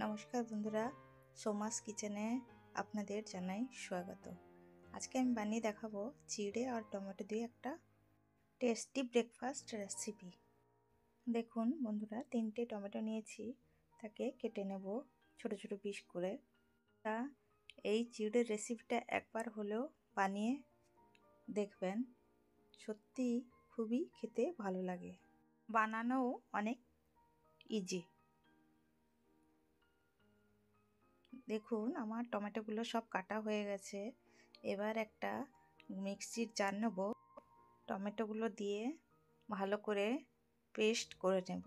নমস্কার বন্ধুরা, সোমাস কিচেনে আপনাদের জানাই স্বাগত। আজকে আমি বানিয়ে দেখাবো চিড়ে আর টমেটো দিয়ে একটা টেস্টি ব্রেকফাস্ট রেসিপি। দেখুন বন্ধুরা, 3টে টমেটো নিয়েছি, তাকে কেটে নেব ছোট ছোট পিস করে। তা এই চিড়ের রেসিপিটা একবার হলেও বানিয়ে দেখবেন, সত্যি খুবই খেতে ভালো লাগে, বানানোও অনেক ইজি। দেখুন আমার টমেটোগুলো সব কাটা হয়ে গেছে। এবার একটা মিক্সির জার নেব, টমেটোগুলো দিয়ে ভালো করে পেস্ট করে নেব।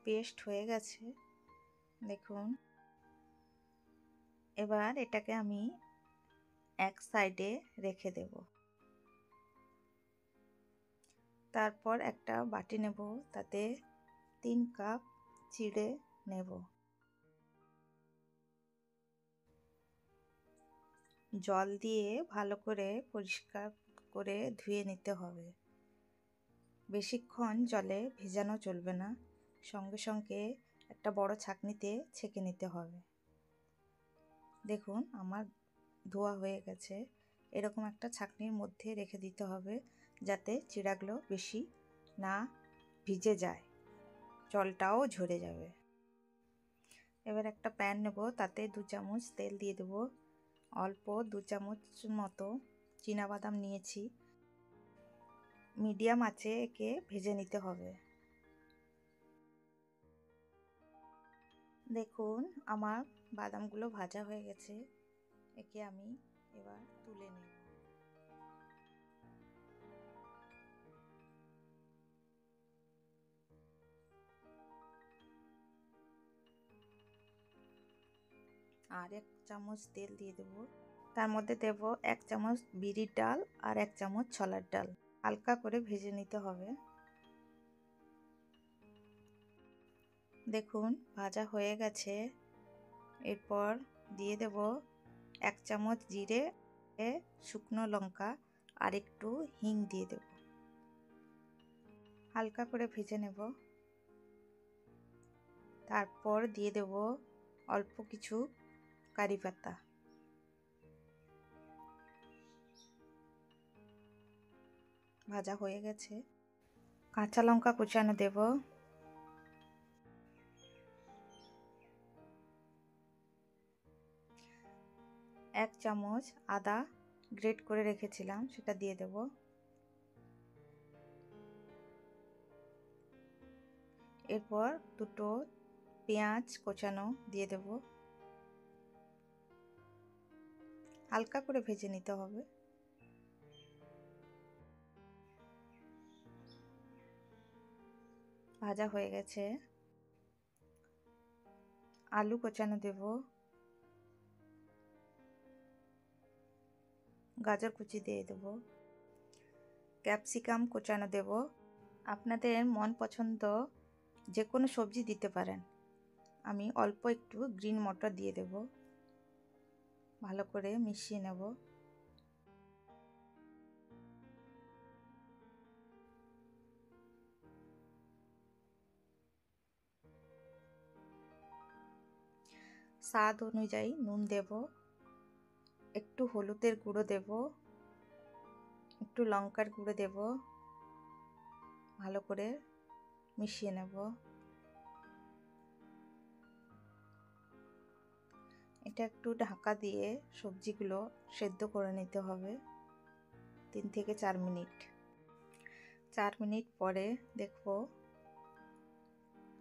পেস্ট হয়ে গেছে দেখুন। এবার এটাকে আমি এক সাইডে রেখে দেব। তারপর একটা বাটি নেব, তাতে 3 কাপ চিড়ে নেব। জল দিয়ে ভালো করে পরিষ্কার করে ধুয়ে নিতে হবে। বেশিক্ষণ জলে ভেজানো চলবে না, সঙ্গে সঙ্গে একটা বড় ছাঁকনিতে ছেঁকে নিতে হবে। দেখুন আমার ধোয়া হয়ে গেছে। এরকম একটা ছাঁকনির মধ্যে রেখে দিতে হবে, যাতে চিড়াগুলো বেশি না ভিজে যায়, জলটাও ঝরে যাবে। এবার একটা প্যান নেব, তাতে 2 চামচ তেল দিয়ে দেবো। অল্প 2 চামচ মতো চীনাবাদাম নিয়েছি, মিডিয়াম আঁচে একে ভেজে নিতে হবে। দেখুন আমার বাদামগুলো ভাজা হয়ে গেছে, একে আমি এবার তুলে নেব। আর 1 চামচ তেল দিয়ে দেব, তার মধ্যে দেব 1 চামচ বিরির ডাল আর 1 চামচ ছোলার ডাল। হালকা করে ভেজে নিতে হবে। দেখুন ভাজা হয়ে গেছে। এরপর দিয়ে দেব 1 চামচ জিরে, শুকনো লঙ্কা আর একটু হিং দিয়ে দেব। হালকা করে ভেজে নেব। তারপর দিয়ে দেব অল্প কিছু কারি পাতা। ভাজা হয়ে গেছে। কাঁচা লঙ্কা কুচানো দেব। এক চামচ আদা গ্রেট করে রেখেছিলাম, সেটা দিয়ে দেব। এরপর 2টো পেঁয়াজ কোচানো দিয়ে দেব। হালকা করে ভেজে নিতে হবে। ভাজা হয়ে গেছে। আলু কোচানো দেব, গাজর কুচি দিয়ে দেব, ক্যাপসিকাম কোচানো দেব। আপনাদের মন পছন্দ যে কোনো সবজি দিতে পারেন। আমি অল্প একটু গ্রিন মটর দিয়ে দেব। ভালো করে মিশিয়ে নেব। স্বাদ অনুযায়ী নুন দেব, একটু হলুদের গুঁড়ো দেব, একটু লঙ্কার গুঁড়ো দেব। ভালো করে মিশিয়ে নেব। এটা একটু ঢাকা দিয়ে সবজিগুলো সেদ্ধ করে নিতে হবে 3 থেকে 4 মিনিট। 4 মিনিট পরে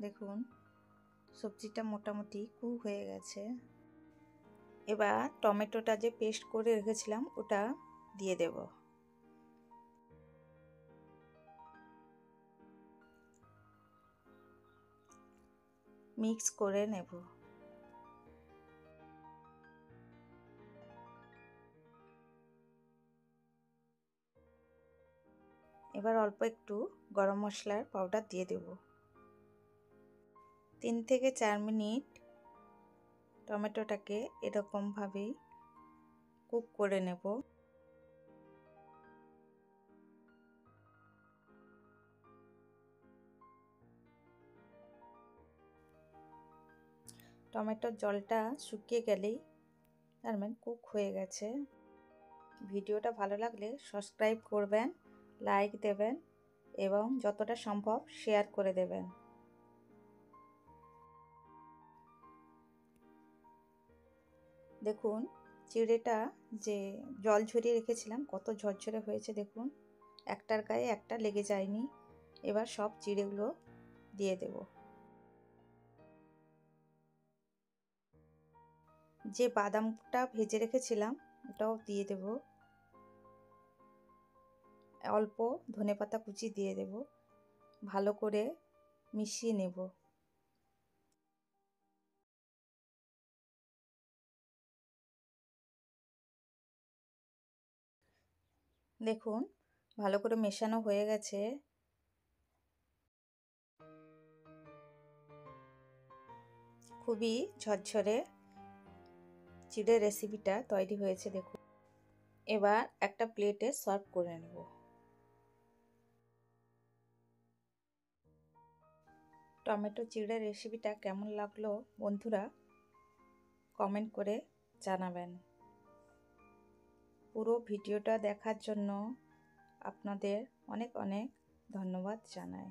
দেখুন সবজিটা মোটামুটি কুক হয়ে গেছে। এবার টমেটোটা যে পেস্ট করে রেখেছিলাম ওটা দিয়ে দেব। মিক্স করে নেব। এবার অল্প একটু গরম মশলার পাউডার দিয়ে দেব। 3 থেকে 4 মিনিট টমেটোটাকে এরকমভাবেই কুক করে নেব। টমেটোর জলটা শুকিয়ে গেলেই তার মানে কুক হয়ে গেছে। ভিডিওটা ভালো লাগলে সাবস্ক্রাইব করবেন, লাইক দেবেন এবং যতটা সম্ভব শেয়ার করে দেবেন। দেখুন চিড়েটা যে জল ঝরিয়ে রেখেছিলাম কত ঝরঝরে হয়েছে, দেখুন একটার গায়ে একটা লেগে যায়নি। এবার সব চিড়েগুলো দিয়ে দেব। যে বাদামটা ভেজে রেখেছিলাম ওটাও দিয়ে দেব। অল্প ধনেপাতা কুচি দিয়ে দেব। ভালো করে মিশিয়ে নেব। দেখুন ভালো করে মেশানো হয়ে গেছে। খুবই ঝরঝরে চিড়ের রেসিপিটা তৈরি হয়েছে দেখুন। এবার একটা প্লেটে সার্ভ করে নেব। টমেটো চিড়ের রেসিপিটা কেমন লাগলো বন্ধুরা কমেন্ট করে জানাবেন। পুরো ভিডিওটা দেখার জন্য আপনাদের অনেক অনেক ধন্যবাদ জানাই।